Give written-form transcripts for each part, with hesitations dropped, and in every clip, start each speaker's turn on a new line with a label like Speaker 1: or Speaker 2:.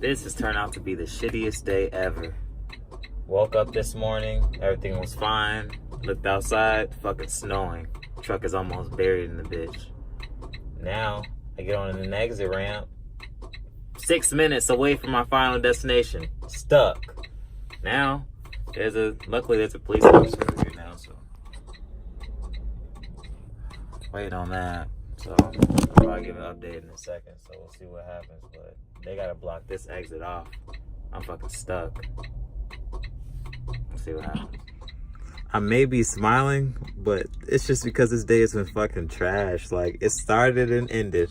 Speaker 1: This has turned out to be the shittiest day ever. Woke up this morning, everything was fine. Looked outside, fucking snowing. Truck is almost buried in the bitch. Now, I get on an exit ramp. 6 minutes away from my final destination. Stuck. Now, luckily there's a police officer here now, so. Wait on that. So, I'll probably give an update in a second, so we'll see what happens. But they gotta block this exit off. I'm fucking stuck. Let's see what happens. I may be smiling, but it's just because this day has been fucking trash. Like, it started and ended.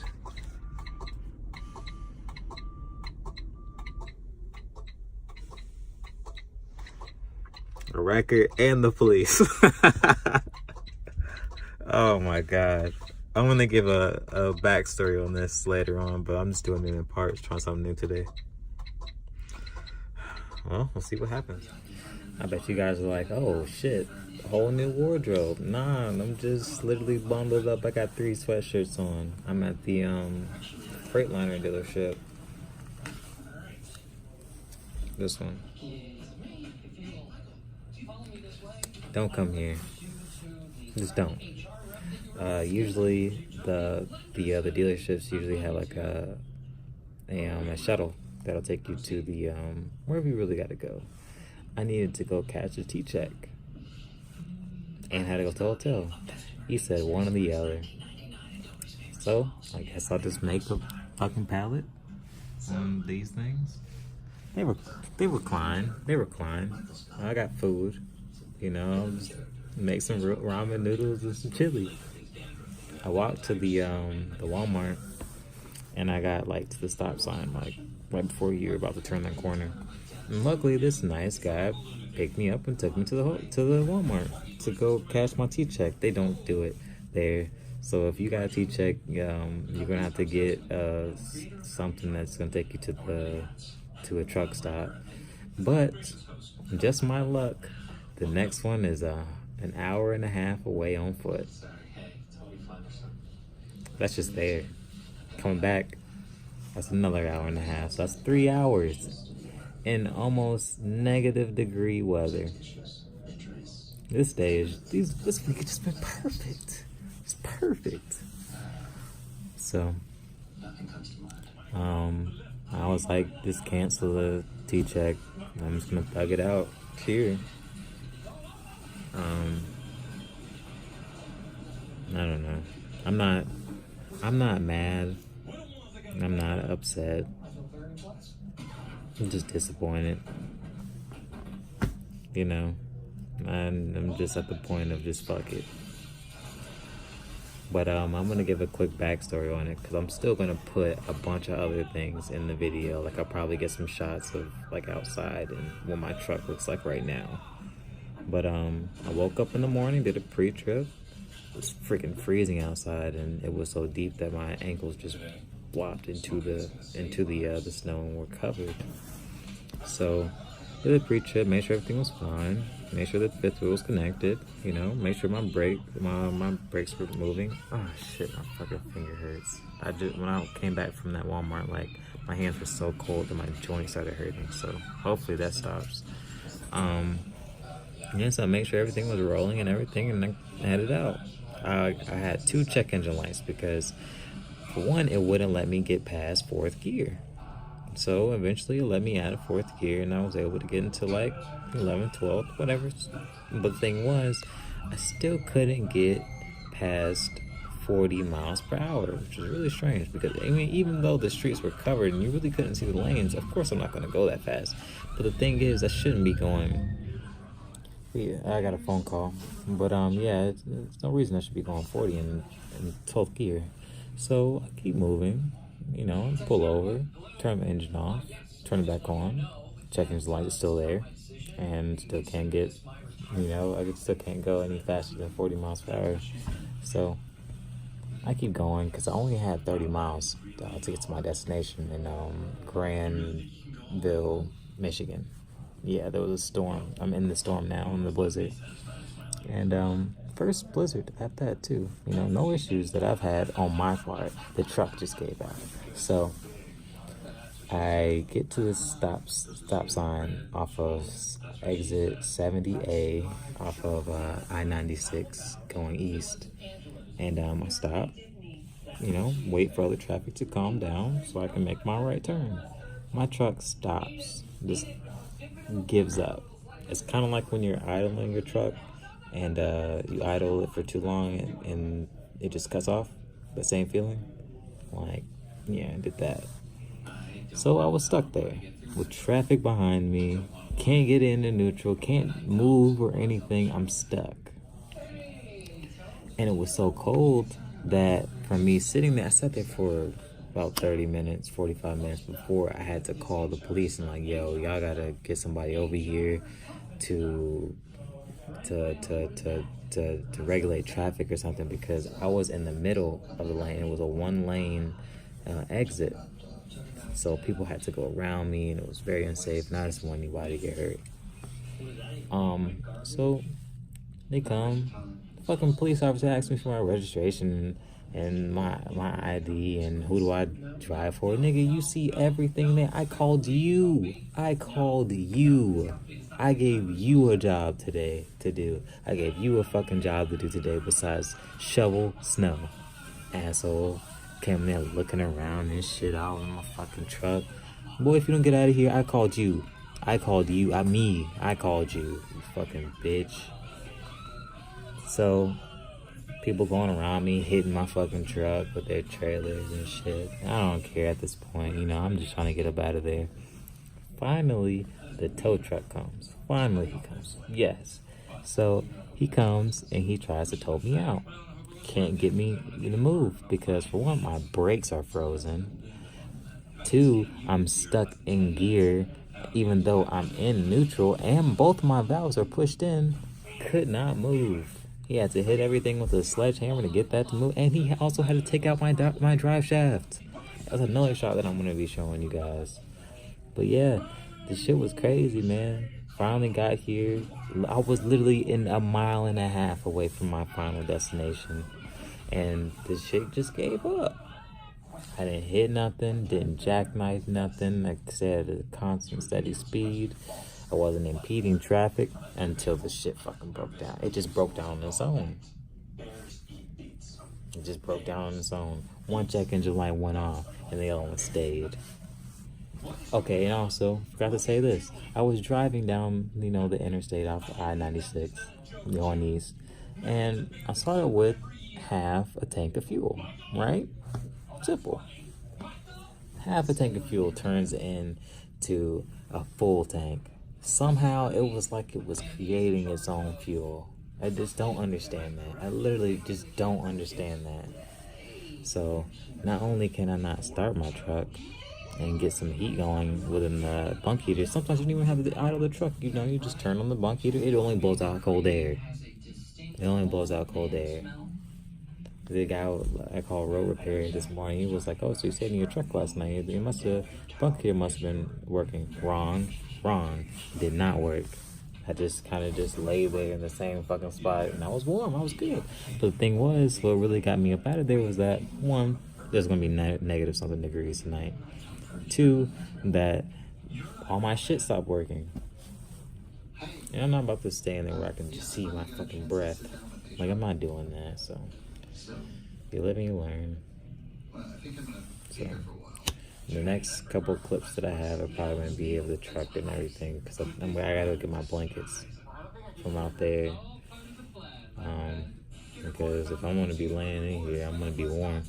Speaker 1: The record and the police. Oh my god. I'm gonna give a backstory on this later on, but I'm just doing it in parts, trying something new today. Well, we'll see what happens. I bet you guys are like, oh shit, a whole new wardrobe. Nah, I'm just literally bundled up. I got 3 sweatshirts on. I'm at the Freightliner dealership. This one. Don't come here. Just don't. Usually the dealerships usually have like a shuttle that'll take you to the wherever you really gotta go. I needed to go catch a T-check and had to go to the hotel. He said one or the other. So I guess I'll just make a fucking pallet on these things. They recline. I got food. You know, just make some ramen noodles and some chili. I walked to the Walmart, and I got like to the stop sign like right before you were about to turn that corner. And luckily, this nice guy picked me up and took me to the Walmart to go cash my T-check. They don't do it there, so if you got a T-check, you're gonna have to get something that's gonna take you to a truck stop. But just my luck, the next one is an hour and a half away on foot. That's just there. Coming back, that's another hour and a half. So that's 3 hours in almost -degree weather. This week has just been perfect. It's perfect. So, I was like, just cancel the T-check. I'm just gonna thug it out here. I don't know. I'm not mad. I'm not upset. I'm just disappointed. You know, and I'm just at the point of just fuck it. But I'm gonna give a quick backstory on it because I'm still gonna put a bunch of other things in the video. Like I'll probably get some shots of like outside and what my truck looks like right now. But I woke up in the morning, did a pre-trip. It was freaking freezing outside, and it was so deep that my ankles just flopped into the snow and were covered. So did a pre-trip, made sure everything was fine, made sure the fifth wheel was connected, you know, made sure my brakes were moving. Oh shit, my fucking finger hurts. When I came back from that Walmart, like my hands were so cold that my joints started hurting. So hopefully that stops. Yeah, so I made sure everything was rolling and everything, and I headed out. I had 2 check engine lights because, for one, it wouldn't let me get past 4th gear. So eventually it let me out of 4th gear, and I was able to get into like 11th, 12th, whatever. But the thing was, I still couldn't get past 40 miles per hour, which was really strange because, I mean, even though the streets were covered and you really couldn't see the lanes, of course I'm not going to go that fast. But the thing is, I shouldn't be going. Yeah, I got a phone call, but yeah, there's no reason I should be going 40 in 12th gear. So I keep moving, you know, pull over, turn the engine off, turn it back on, check engine light is still there, and still can't get, you know, I still can't go any faster than 40 miles per hour. So I keep going because I only had 30 miles to get to my destination in Granville, Michigan. Yeah, there was a storm. I'm in the storm now, in the blizzard. And first blizzard at that too. You know, no issues that I've had on my part. The truck just gave out. So I get to the stop sign off of exit 70A off of I-96 going east, and I stop, wait for other traffic to calm down so I can make my right turn. My truck stops, just gives up. It's kind of like when you're idling your truck and you idle it for too long and it just cuts off. The same feeling. Like, yeah, I did that. So I was stuck there with traffic behind me. Can't get into neutral. Can't move or anything. I'm stuck. And it was so cold that for me sitting there, I sat there for about 30 minutes, 45 minutes before I had to call the police and like, yo, y'all gotta get somebody over here to regulate traffic or something, because I was in the middle of the lane. It was a 1-lane exit, so people had to go around me, and it was very unsafe, and I just didn't want anybody to get hurt. So they come. The fucking police officer asked me for my registration and my ID and who do I drive for. Nigga, you see everything there. I called you. I gave you a job today to do. I gave you a fucking job to do today besides shovel snow. Asshole. Came there looking around and shit out in my fucking truck. Boy, if you don't get out of here, I called you. I called you. I called you. You fucking bitch. So, people going around me, hitting my fucking truck with their trailers and shit. I don't care at this point, I'm just trying to get up out of there. Finally, the tow truck comes. Finally, he comes. Yes. So, he comes and he tries to tow me out. Can't get me to move because, for one, my brakes are frozen. 2, I'm stuck in gear even though I'm in neutral and both my valves are pushed in. Could not move. He had to hit everything with a sledgehammer to get that to move, and he also had to take out my drive shaft. That's another shot that I'm going to be showing you guys. But yeah, the shit was crazy, man. Finally got here. I was literally in 1.5 miles away from my final destination, and the shit just gave up. I didn't hit nothing, didn't jackknife nothing. Like I said, at a constant, steady speed. I wasn't impeding traffic until the shit fucking broke down. It just broke down on its own. One check engine light went off, and the other one stayed. Okay, and also, forgot to say this. I was driving down, the interstate off I-96, going east, and I started with half a tank of fuel, right? Simple. Half a tank of fuel turns into a full tank. Somehow it was like it was creating its own fuel. I just don't understand that. I literally just don't understand that. So not only can I not start my truck and get some heat going within the bunk heater, sometimes you don't even have to idle the truck. You just turn on the bunk heater. It only blows out cold air. The guy I called road repair this morning, he was like, oh, so you stayed in your truck last night. Bunk heater must have been working. Wrong. Did not work. I just kind of just lay there in the same fucking spot, and I was warm. I was good. But the thing was, what really got me up out of there was that, 1, there's going to be negative something degrees tonight. 2, that all my shit stopped working. And I'm not about to stay in there where I can just see my fucking breath. Like, I'm not doing that, so you live and you learn. So the next couple of clips that I have are probably going to be of the truck and everything, because I gotta get my blankets from out there. Because if I'm going to be laying in here, I'm going to be warm.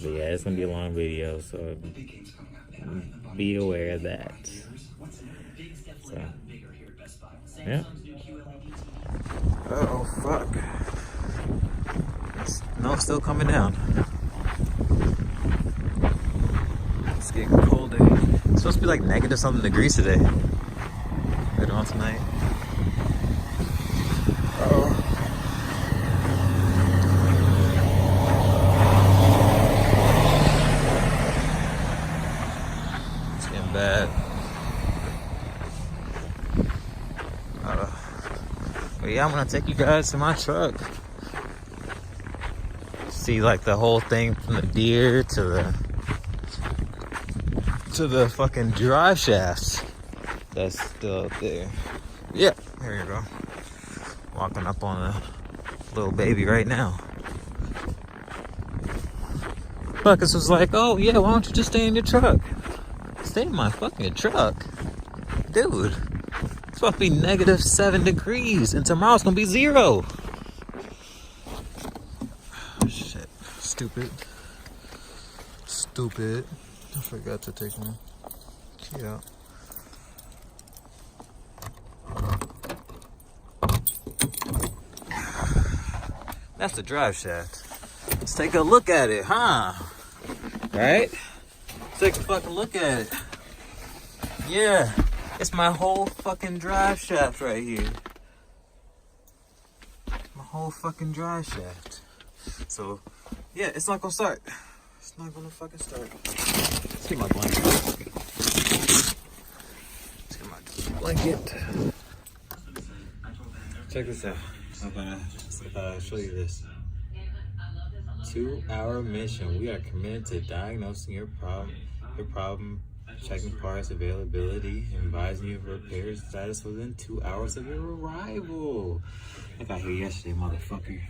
Speaker 1: But yeah, it's going to be a long video, so be aware of that. So, yeah. Oh, fuck. No, it's still coming down. It's getting colder. It's supposed to be like negative something degrees today. Later on tonight. Uh-oh. It's getting bad. But yeah, I'm gonna take you guys to my truck. See like the whole thing from the deer to to the fucking drive shaft that's still up there. Yeah, there you go. Walking up on a little baby right now. Buckets was like, oh yeah, why don't you just stay in your truck? Stay in my fucking truck? Dude, it's about to be -7 degrees and tomorrow's gonna be 0. Oh, shit. Stupid. I forgot to take my key out. That's the drive shaft. Let's take a look at it, huh? Right? Let's take a fucking look at it. Yeah, it's my whole fucking drive shaft right here. My whole fucking drive shaft. So, yeah, it's not gonna start. It's not gonna fucking start. Let's get my blanket. Let's get my blanket. Check this out. I'm gonna show you this. 2-hour mission. We are committed to diagnosing your problem, checking parts availability, and advising you of repair status within 2 hours of your arrival. I got here yesterday, motherfucker.